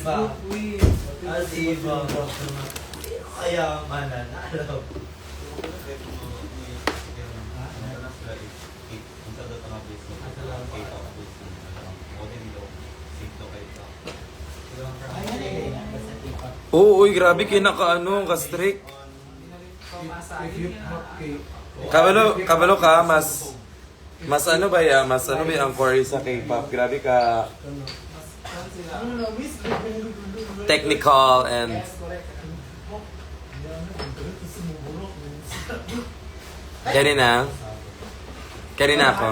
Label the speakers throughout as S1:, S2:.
S1: iba. At iba. Kaya mananalo.
S2: Oo, uy, grabe kinakaano, ka-strict. Kabalo ka, mas ano ba ya? Mas ano ba ang core sa K-pop? Grabe ka technical and Kanina ako.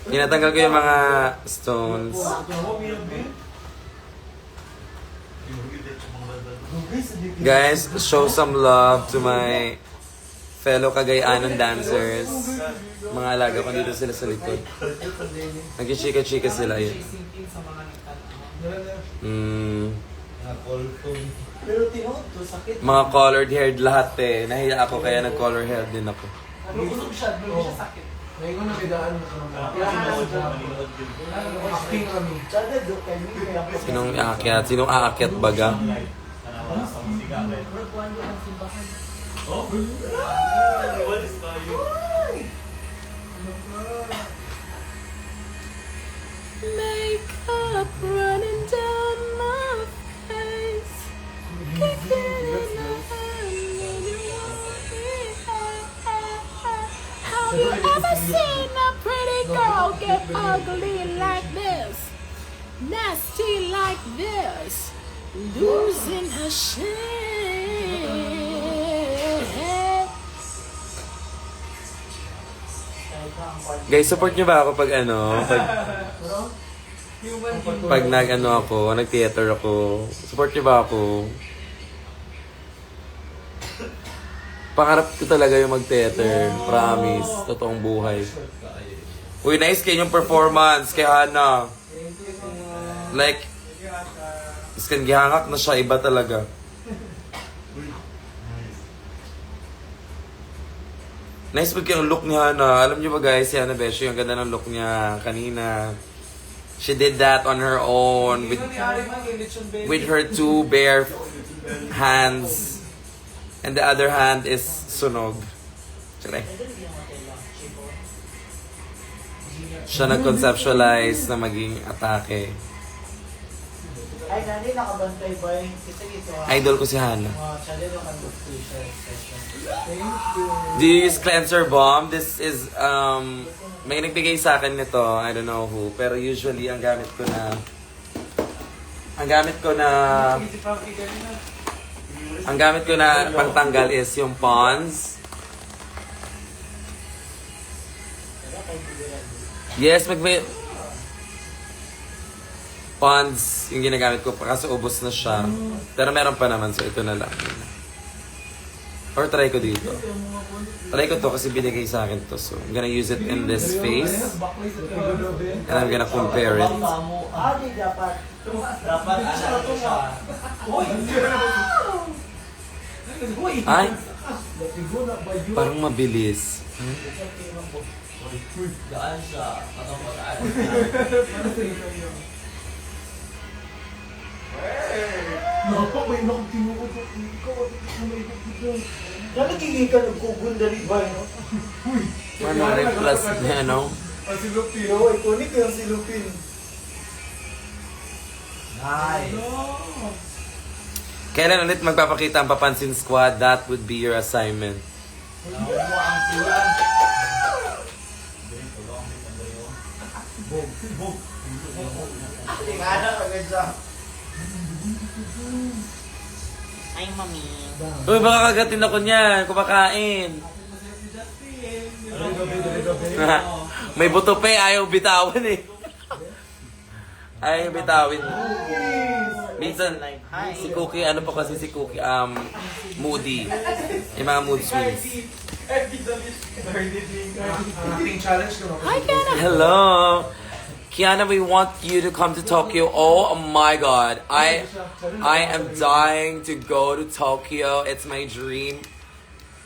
S2: Tinatanggal ko yung mga stones. Guys, show some love to my fellow Cagayanon dancers. Mga alaga ko dito sila sa likod. Nag-chika-chika sila yun. Mga colored haired lahat eh. Nahiya ako kaya nag-color haired din ako.
S3: Busog siya sakit.
S4: Ngayon ko nakidaan mo
S2: Sinong aakyat? Sinong aakyat baga?
S5: Makeup running down my face. Kicking in the Have you ever seen a pretty girl get ugly like this? Nasty like this? Losing her shit.
S2: Guys, support nyo ba ako pag pag nag-theater ako? Support nyo ba ako? Pangarap ko talaga yung mag-theater. Promise. Totoong buhay. Uy, nice kayo yung performance kay Hana. Like, iskan gihangak na siya. Iba talaga. Nice pag yung look ni Hana. Alam niyo ba guys, si Hana Beshi, yung ganda ng look niya kanina. She did that on her own with her two bare hands. And the other hand is sunog. Tsaka siya nag-conceptualize na maging atake.
S3: Ay, nani, nakabantay ba yung kita dito?
S2: Idol ko si Hana.
S3: Siya din nakabantay session.
S2: Do you use cleanser balm? This is, may nagbigay sa akin nito. I don't know who. Pero usually, ang gamit ko na pangtanggal is yung Pond's. Yes, Pond's yung ginagamit ko pa kasi ubos na siya. Pero meron pa naman, so ito na lang. Or try ko dito. Try ko to kasi binigay sa akin to. So I'm gonna use it in this face. And I'm gonna compare it. Ay! Parang mabilis.
S1: Gaan siya. Katapataan.
S3: Nalagiging ka nagkugunda rin ba, no?
S2: Ano, plus niya, no?
S4: Si Lupin.
S3: Oo, iconic yung si Lupin.
S1: Nice.
S2: Kailan ulit magpapakita ang Papansin Squad? That would be your assignment.
S3: Tingana ka ganyan.
S5: Ay, mami.
S2: Uy, baka kagatin ako niyan. Kumakain. May buto pa eh. Ayaw bitawan eh. Ayaw bitawin. Minsan, si Cookie, ano pa kasi si Cookie, moody. Yung mga mood swings.
S5: Hi, Kiana.
S2: Hello! Kiana, we want you to come to Tokyo. Oh my god. I am dying to go to Tokyo. It's my dream.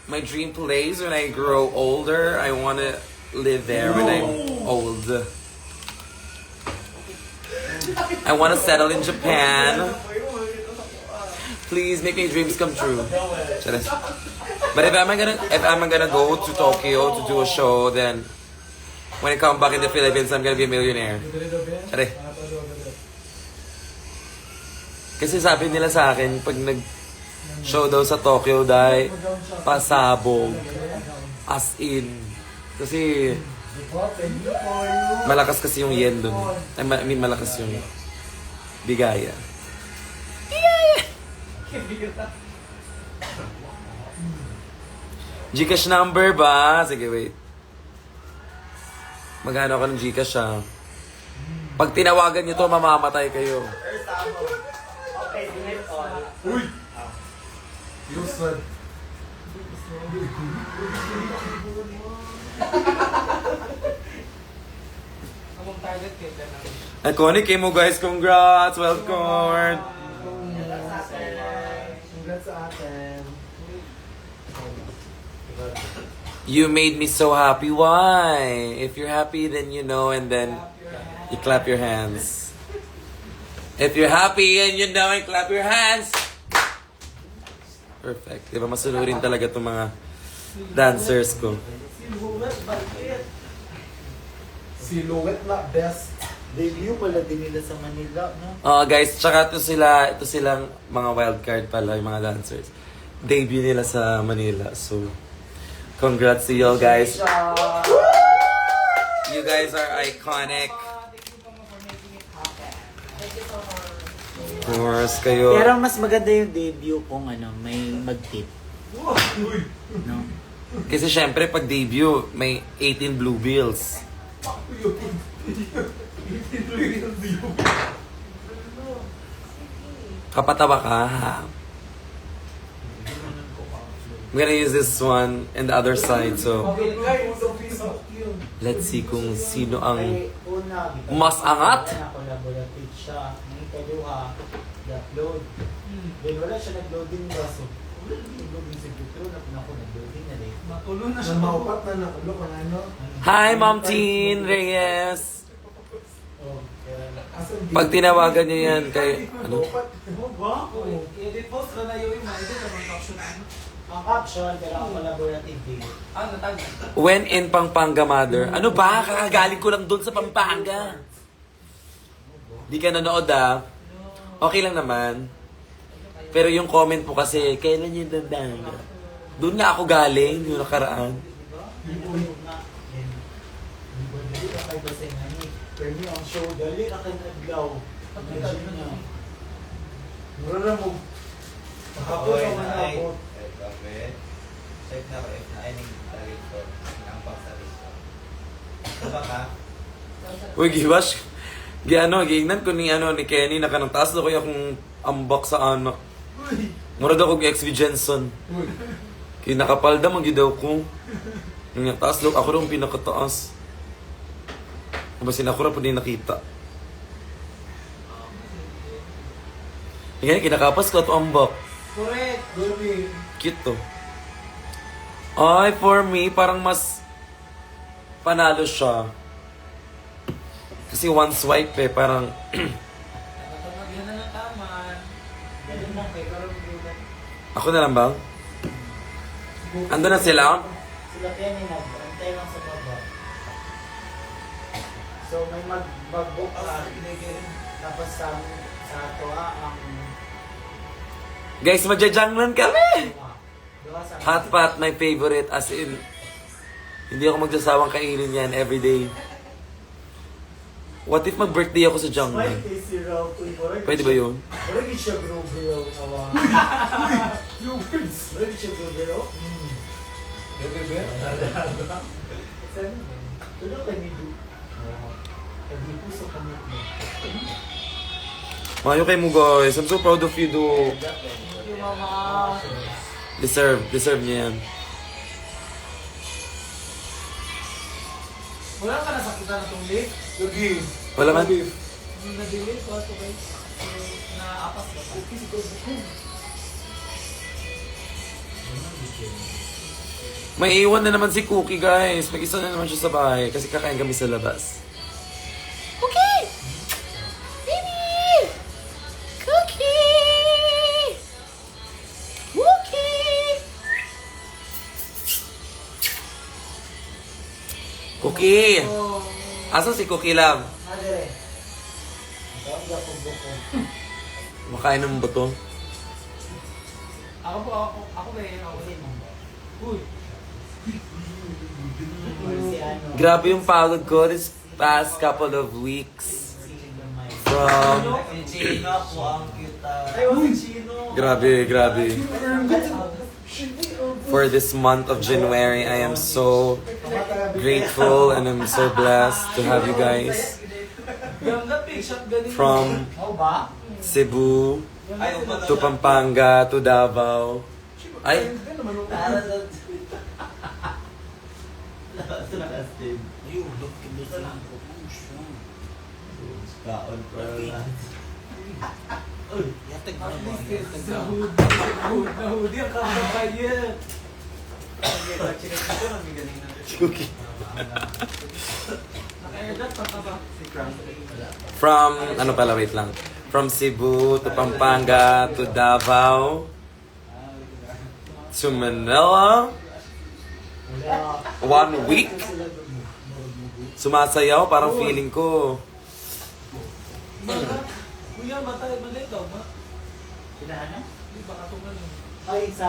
S2: My dream place when I grow older. I want to live there when I'm old. I want to settle in Japan. Please make my dreams come true. Charis. But if I'm gonna go to Tokyo to do a show, then when I come back in the Philippines, I'm gonna be a millionaire. Charis. Kasi sabi nila sa akin, pag nag-show daw sa Tokyo, dahil pasabog. As in. Kasi malakas kasi yung yen dun. I mean, malakas yung bigaya. Gcash number ba? Sige, wait. Magkano ka ng Gcash ah? Pag tinawagan nyo to, mamamatay kayo.
S3: Okay, delete all.
S4: Uy! Houston.
S2: Iconic kayo mo guys, congrats! Welcome!
S3: Congrats sa atin.
S2: You made me so happy. Why? If you're happy, then you know, and then you clap your hands. If you're happy and you know, and clap your hands. Perfect. Diba masunurin talaga itong mga dancers ko.
S4: Silhouette na best.
S3: Debut pala din nila sa Manila, no?
S2: Guys, tsaka ito silang mga wildcard pala, yung mga dancers. Debut nila sa Manila. So, congrats to y'all guys. You guys are iconic. Of course, kayo.
S3: Pero mas maganda yung debut kung ano, may mag-tip. No?
S2: Kasi syempre, pag debut, may 18 blue bills. Kapatawa ka. I'm gonna use this one and the other side, so let's see kung sino ang
S3: Ay, una,
S2: mas angat.
S3: collaborative siya. Ngayon kaluha, i-upload. Then wala siya nag-loading ba? So, wala nag-loading sa Petro, ako nag-loading na rin.
S4: Nang maupat na nakulo ka na, no?
S2: Hi, Mom Teen Reyes!
S3: Oh,
S4: Asan di-
S2: Pag tinawagan niyo yan kay... Ano?
S5: Edit post na yung edit ang caption ano.
S3: ang caption, pero ang collaborative din.
S5: Ah, natag.
S2: When in Pampanga, mother. Ano ba? Kakagaling ko lang doon sa Pampanga. Di ka nanood ah. Okay lang naman. Pero yung comment mo kasi, kailan yung dandang? Doon nga ako galing, yung nakaraan.
S3: Dali ka kayo kasi nga ni. Pero niyo ang show, dali ka kayo naglaw. Imagine niyo. Mura mo. Ako
S1: Oy,
S3: sa mga
S1: ay.
S3: abot.
S1: Check na ko if na any target ko. Ang pang-service ko. Diba ka?
S2: Uy, giwash. Giignan ko ni Kenny na kanang taas na ko yung ambak sa anak. Murad ako XV Jensen.
S4: Uy.
S2: Kaya nakapalda magidaw ko. Yung taas daw, ako daw ang pinakataas. Basin ako na po din nakita. Yan, kinakapas ko ito ambak.
S5: Correct.
S4: Baby.
S2: Cute to. Ay, for me, parang mas panalo siya. Kasi one swipe eh, parang...
S5: Nakatawag yan na ng taman.
S3: Dali mo kay karon giuban.
S2: Ako na lang ba? Ando na sila?
S3: Sila Kenny nag-antay lang sa baba. So may mag-book ka. Tapos sa ato ang
S2: Guys, madyajanglan kami!
S3: duha sa
S2: Hot pot, my favorite. As in, hindi ako magsasawang kainin yan everyday. What if mag-birthday ako sa Janglan?
S3: Mike is si Raw Kuy.
S2: Pwede ba yun?
S3: Wala gid siya bro kawa. Wala gid siya bro.
S4: Bebe.
S3: Tulo kay ni Du. Kadi po sa kamot mo.
S2: Mayo kayo mo guys. I'm so proud of you, do.
S5: Thank you, mama.
S2: Deserve niya yan.
S5: Wala ka nasakitan na itong lift.
S4: Lagi.
S2: Wala man.
S5: Yung na-delete ko ito guys. So, naapas ka pa.
S2: May iwan na naman si Cookie, guys. Mag-isa na naman siya sa bahay kasi kakain kami sa labas.
S5: Okay! Baby!
S2: Cookie! Asan si Cookie Love?
S3: Adere. Ikaw, gapong buko.
S2: Makain ng buto.
S5: Ako ba yun? Ako
S3: Kasi mo.
S5: Uy!
S3: Si ano.
S2: Grabe yung pagod ko this past couple of weeks. From...
S1: Si Chino po ang cute.
S3: Ay, si Chino.
S2: Grabe. For this month of January, I am so grateful and I'm so blessed to have you guys
S5: Ganda, big shot galing.
S2: from
S3: Ako ba?
S2: Cebu
S1: Ay,
S2: to Pampanga to Davao. Ay,
S1: Para sa... Labas na kasi. Kaon ko na.
S5: Nahudi ang kababayan.
S2: Cookie.
S5: Naka-airdat pa ka ba?
S2: From, ano pala, wait lang. From Cebu to Pampanga to Davao to Manila.
S3: Wala.
S2: 1 week. Sumasayaw, parang feeling ko.
S5: Kuya, matay ba ito?
S3: Kinahan
S5: Di ba katungan mo?
S3: Ay, sa...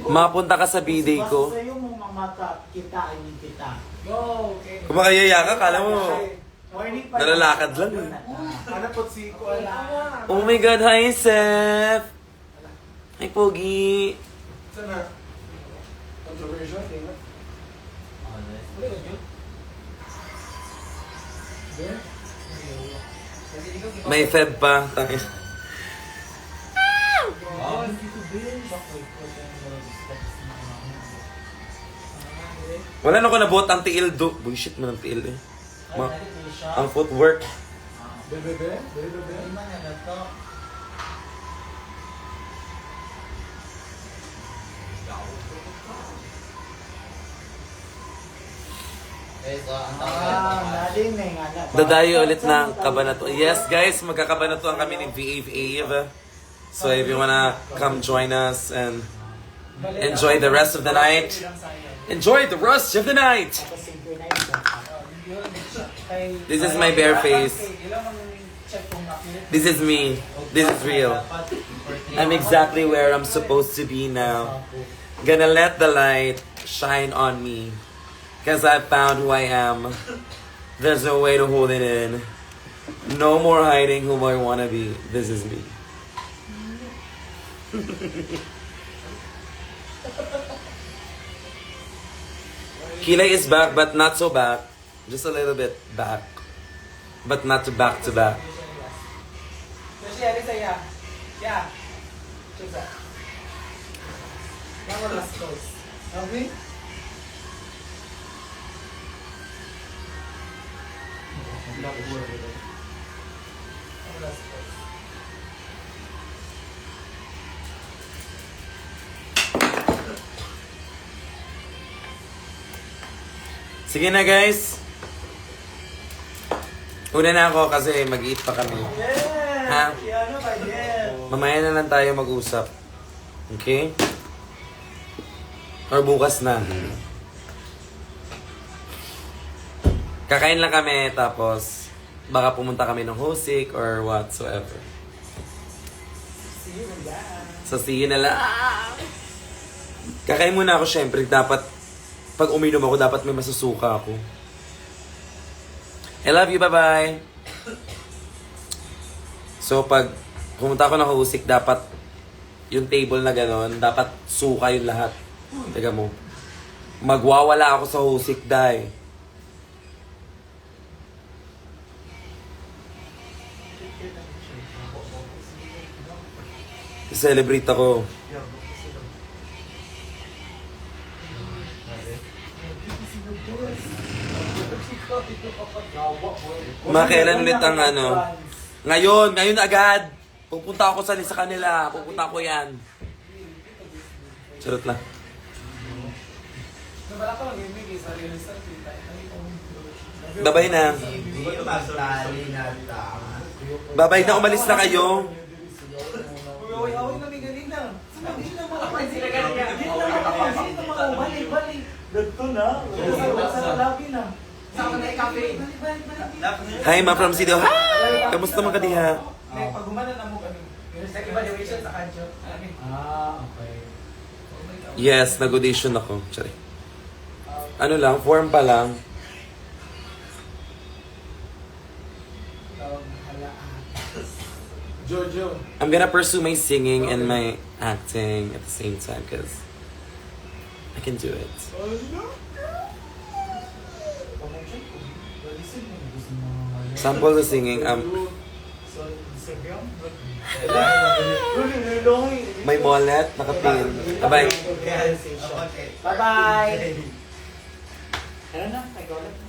S2: Mapunta ka sa B-day ko.
S3: Basta sa'yo mo mamata, kita, I mean kita.
S5: Go! Okay.
S2: Kung makayaya ka, kala mo.
S3: Morning pa.
S2: Nalalakad lang eh.
S4: Ano po si Kuala?
S2: Oh my God, hi Seth! Hi Pogi!
S4: Sana? Controversial, tingnan.
S2: May Feb pa. Tangin. Wala na ko nabuhat ang tiil do. Bullshit mo ng tiil eh. Ang footwork.
S4: Bebe?
S1: Okay, so ang
S3: Naling na yung anak.
S2: Dadayo ulit ng Kabanatuan. Yes guys, magkakabanatuan kami ni VAV. So if you wanna come join us and enjoy the rest of the night. Enjoy the rest of the night! This is my bare face. This is me. This is real. I'm exactly where I'm supposed to be now. Gonna let the light shine on me. Cause I found who I am. There's no way to hold it in. No more hiding who I wanna be. This is me. Kilay is back, but not so back. Just a little bit back. But not to back to back.
S5: Kasi ano sa'ya? Yeah. Check that. Yan mo last close.
S3: Okay?
S5: Yan mo last close.
S2: Sige na guys. Una na ako kasi mag-eat pa kami. Ha?
S3: Ano ba yan?
S2: Mamaya na lang tayo mag-usap. Okay? Or bukas na. Kakain lang kami tapos baka pumunta kami ng Hosik or whatsoever.
S3: See you again.
S2: So see you na lang. Kakain muna ako syempre. Dapat pag uminom ako, dapat may masusuka ako. I love you, bye-bye. So, pag pumunta ako ng Husik, dapat yung table na gano'n, dapat suka yung lahat. Teka mo. Magwawala ako sa Husik, dahil. I-celebrate ako. Makailan ulit ang ano? Ngayon agad. Pupunta ako sa kanila. Pupunta ako yan. Charot lang.
S5: Nabala ko lang yung bigay sa real estate.
S2: Babay na.
S1: Hindi magtali na tama.
S2: Babay na, umalis na kayo.
S5: Away-away kami ganina. Hindi na makapansin sila
S3: Hindi na makapansin na mga balik-balik. Dito na. Sa labi na.
S2: Hi, ma from Sido. Hi! Kamusta mga kadiha?
S3: Pag humana na mo kami.
S1: Evaluation sa kanjo.
S3: Okay.
S2: Yes, nag-audition ako. Sorry. Ano lang, form pa lang.
S4: Jojo.
S2: I'm gonna pursue my singing and my acting at the same time because I can do it. Sample the singing. May mullet, nakapin. Bye-bye.
S3: Bye-bye! Ano na? May golet?